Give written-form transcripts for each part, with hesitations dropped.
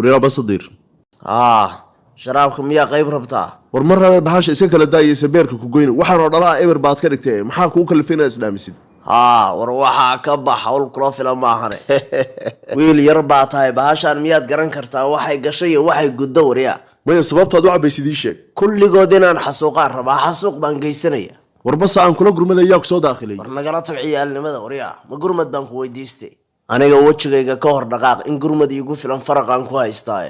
وريا بصدير sharaabka miyaa qayb rabtaa war mar rabe bahasha iska kala daayay sabeerka ku goyn waxaan oo dhalaa eber baad ka dhigtay maxaa ku kalifina islaamisid war waxa ka bax hawl crofila ma ahane wiil yar baa tahay bahashan miyaad garan kartaa waxay gashay iyo waxay guddo wariya maya sababtaad wax bay sidii sheeg kulligood inaan xasuuqaan rabaa xasuuq baan geysanaya war bas aan kula gurmadaya ku soo daaqilay war nagala tag ciyaalnimada wariya ma gurmad baan ku weydiistay aniga wajigayga ka hor dhaqaaq in gurmad iigu filan faraqan ku haystaa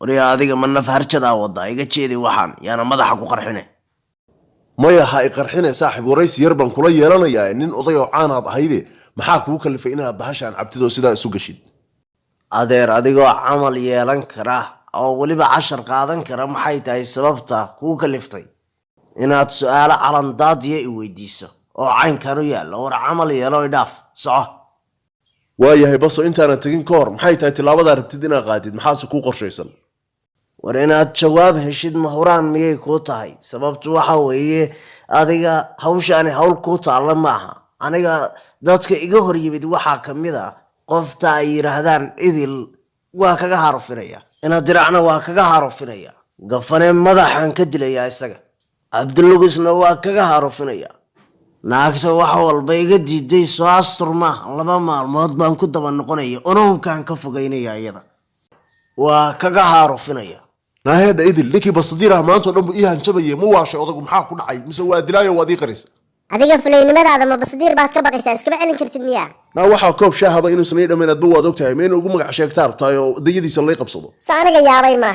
wariya adiga ma naf harjada wada iga jeedi waxaan yaana madaxa ku qarxine maya ha i qarxine saaxiib waraysi yar baan kula yeelanayaa nin oday oo caan aad ahayde maxaa kugu kalifay inaad bahashaan cabtido sidaa isu gashid adeer adigoo camal yeelan kara oo weliba cashar qaadan kara maxay tahay sababta kugu kaliftay inaad su'aalo calandaadiya i weydiiso oo caynkan u yaalla war camal yeelo idhaaf soco waayahay baso intaanan tegin ka hor maxay tahay tilaabadaa rabtid inaad qaadid maxaase kuu qorshaysan war inaad jawaab heshid mahuraan miyay kuu tahay sababtu waxa weeye adiga hawshaani hawl kuu taalla maaha aniga dadka iga hor yimid waxaa ka mid ah qofta ay yidhaahdaan idil waa kaga harufinaya inaad diracna waa kaga harufinaya gafane madaxaan ka dilayaa isaga cabdilugisna waa kaga harufinaya naagta wax walba iga diiday soo astur maaha 2 maalmood baan ku daba noqonaya onoonkaan ka fogeynaya iyada waa kaga harufinaya naahada idil ninkii basdiiraha maanta dhanbu ii hanjabaye ma waashay odagu maxaa ku dhacay mise waa dilaayo waad ii qaris adiga fulaynimadaada ma basdiir baad ka baqaysaa iska celin kartid miyaa na waxa koob shaahaba inuu sanay dhameynad waad ogtahay ma inuu ugu magac sheegtaa rabtaa oo dayadiisa la qabsado saaniga yaabay ma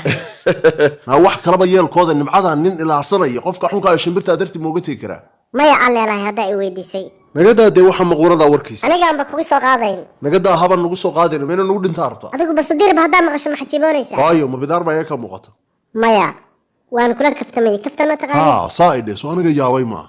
na wax kalaba yeelkooda nimcada nin ilaasanay qofka xunka ay shimbirta darti mooga tii kara maya alleelahay hadda ay weydiisay nagada de waxa maqoonada warkiisa aniga aan ba kugu soo qaadayn nagada haban nagu soo qaadayn ma inuu nagu dhintaa rabtaa adigu basdiir ba hadda maqasho ma xajiboonaysaa waayo ma bidaar baa ka muuqata maya waan kula kaftamay kaftana taqaan saaides aniga yaabay ma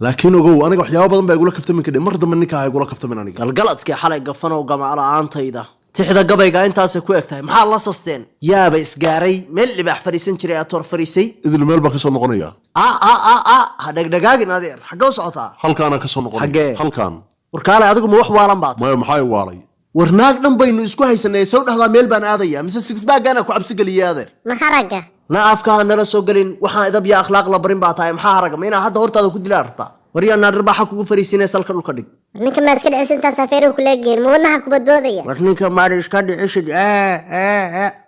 laakiin ogow aniga waxyaabo badan baa igula kaftamin kadib mar dambe ninka ay igula kaftamin aniga galgaladkii xalay gafanow gamaala aantayda tixda gabayga intaas ku egtahay maxaa la sasteen yaaba isgaaray meel libax fariisan jiray ator fariisay idil meel baa ka soo noqonaya ha dhagdhagaagin adeer xagoo socotaa halkaana ka soo noqonaya halkaan warkaale adigu ma wax waalan baad maya maxay waalay warnaag dhan baynu isku haysanay soo dhaxdaa meel baan aadaya mise six baagana ku cabsi galiyay adeer ma haraga na afka nala soo galin waxaan idab ya akhlaaq la barin baa tahay maxaa haraga ma ina hadda hortaada ku dilaa rabtaa wariya naarbaxa kugu fariisinay salka dhulka dhig ninka ma iska dhicin inta safeero ku leegeen wadnaha ku badboodaya war ninka ma iska dhicin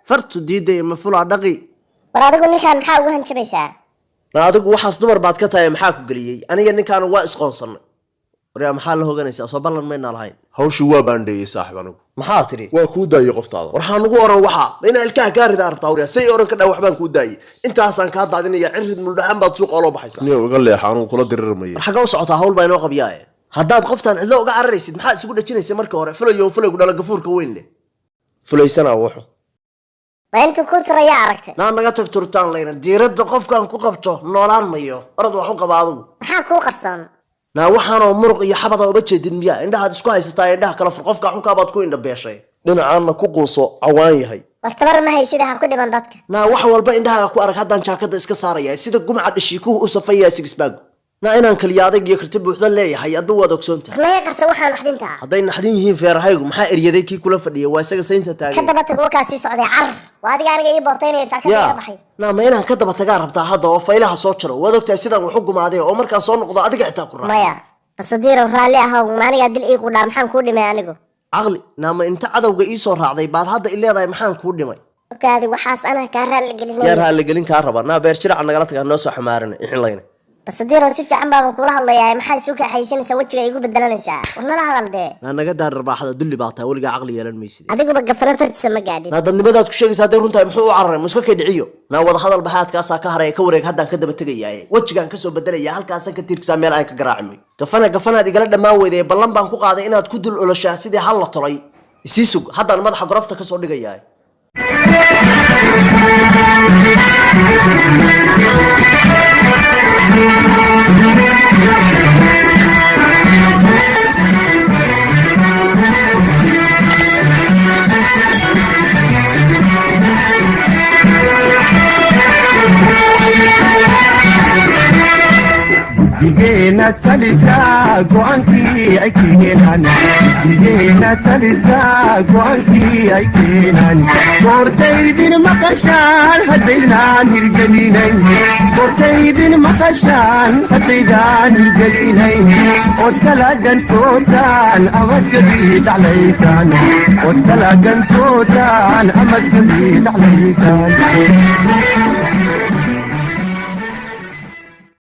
fartu diiday ma fula dhaqi war adigu ninkan maxaa ugu hanjabaysaa adigu waxaas dumar baad ka tahay maxaa ku galiyay aniga ninkan waa isqoonsanay wariya maxaa la hoganaysaa soo ballan meena lahayn hawshu waa baandheeyay saaxiib anigu maxaa tiri waa ku daayay qoftaada waxaan ugu oran waxa ina ilkaha gaarida artaa wariya say oran ka dhaw waxbaan ku daayay intaasaan ka daadinaya cirid muldhahan baad suuq oo baxaysaa niyo uga leexaan uu kula dirirmay waxa ka socotaa hawl baa inoo qabiyaa haddaad qoftan cidlo uga cararaysid maxaa isugu dhajinaysaa markii hore fulayo fulaygu dhala gafuurka weyn leh fulaysana wuxuu baantu ku tiraya aragtay naga tag turtaan leena diirada qofkan ku qabto noolaan mayo orad wax u qabaado maxaa ku qarsoon waxaan oo muruq iyo xabada uba jeedin miya indhaha isku haysataa indhaha kala fur qofka xunka baad ku indha beeshay dhinacaana ku quuso cawaan yahay wartabar ma haysida ha ku dhiban dadka wax walba indhaha ku arag haddaan jaakada iska saaraya sida gumca dhashiikuhu u safaya six bag inaan kaliya adag iyo karti buuxda leeyahay aduu waad ogsoontahay ma qarsa waxaan naxdinta haday naxdin yihiin feerahaygu maxaa eryaday kii kula fadhiyay waa isaga saynta taagay ka daba tago kaasi socday car waa adiga aniga ii boortaynayo jaakada iga baxay ma inaan ka daba tagaa rabtaa hadda oo faylaha soo jaro waad ogtahay sidaan wax u gumaaday oo markaan soo noqdo adiga xitaa ku raac maya basdiiro raali ah oo maaniga dil ii qudhaa maxaan ku dhimay anigu aqli naama inta cadawga ii soo raacday baad hadda ileedahay maxaan ku dhimay okaadi waxaas ana ka raali gelin yaa raali gelin ka raba na beer jirac nagala tagaa noo soo xamaaran ixinlayna basdiiro si fiican baan kula hadlayaa maxay soo ka xaysanaysaa wajiga igu bedelanaysaa warna la hadal de naga daar raaxada dulli baa taa waliga aqli yeelan maysid adigu ba gafran fartisa ma gaadhin dadnimadaad ku sheegaysaa day runtahay muxuu u cararay muska ka dhiciyo wada hadal baxaadkaas ka haray ka wareeg haddaan ka daba tagayaa wajigan ka soo bedelaya halkaas ka tiirkiisa meel aan ka garaacmay gafanaad igala dhamaan weyday ballan baan ku qaaday inaad ku dul olashaa sidii hal la tolay isii sug haddaan madaxa gorofta ka soo dhigayaa تلساق وانتي اكينان عندنا تلساق وانتي اكينان بورتيدين مقشان هدينا نرجلينين بورتيدين مقشان هدينا نرجلينين وتلاقن توتان امد جديد عليكان وتلاقن توتان امد جديد عليكان